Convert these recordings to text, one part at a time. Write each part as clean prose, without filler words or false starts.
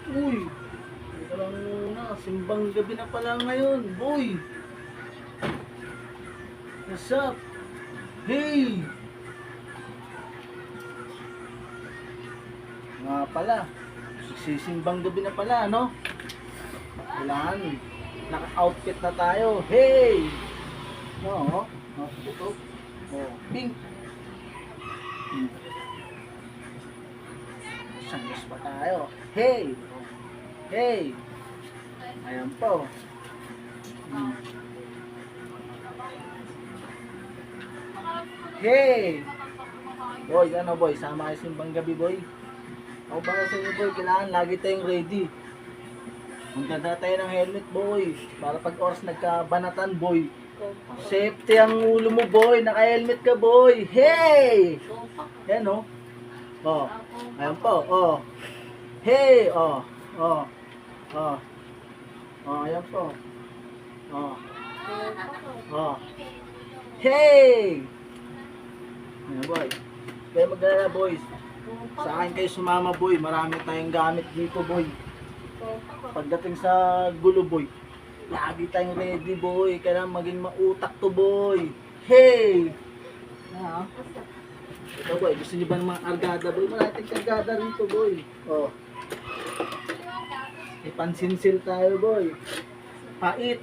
Uy, teka lang muna. Simbang gabi na pala ngayon, boy. What's up? Hey! Nga pala, sisimbang gabi na pala, no? Kailangan, naka-outfit na tayo. Hey! Oo, ito. Oh, pink. Sangos pa tayo. Hey! Hey! Ayan po. Hey! Boy, ano boy? Sama kayo simbang gabi, boy. Ako para sa inyo, boy. Kailangan lagi tayong ready. Magdala tayo ng helmet, boy. Para pag oras nagkabanatan, boy. Safety ang ulo mo, boy. Naka-helmet ka, boy. Hey! Yan, oh. Oh. Ayan po, oh. Hey! Oh. Oh. Oh. Oh, ayan po. Oh. Oh. Hey! Ayan, boy. Kaya magdala, boys. Sa akin kayo sumama, boy. Marami tayong gamit dito, boy. Pagdating sa gulo, boy. Lagi tayong ready, boy. Kailangan maging mautak to, boy. Hey! Ito, boy. Gusto niyo ba ng mga argada, boy? Maraming argada rito, boy. Oh. Ipansinsil tayo, boy. Pait.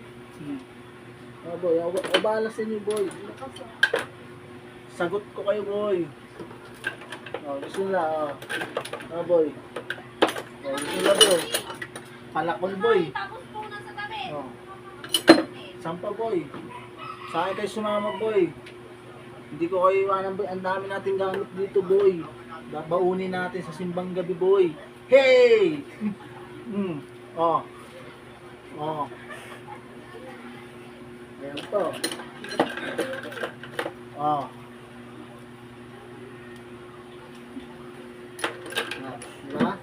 Oh, boy. O bahala sa inyo, boy. Sagot ko kayo, boy. Oh, gusto nila, oh. Oh, boy. Oh, gusto nila, boy. Palakol, boy. Oh. Sampa, boy. Sa akin kayo sumama, boy. Hindi ko kayo iwanan, boy. Ang dami natin gamit dito, boy. Babaunin natin sa simbang gabi, boy. Hey! Oh. Oh. Ayan to. Oh. Diba?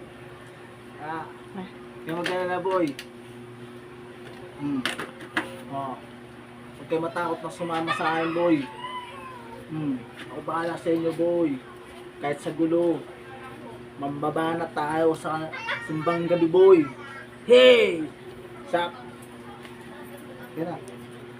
Kaya mag-alala, boy. Oh. Huwag kayo matakot na sumama sa akin, boy. Ako bahala sa inyo, boy. Kahit sa gulo. Mambabana tayo sa simbang gabi, boy. Hey! Sap! Yan na.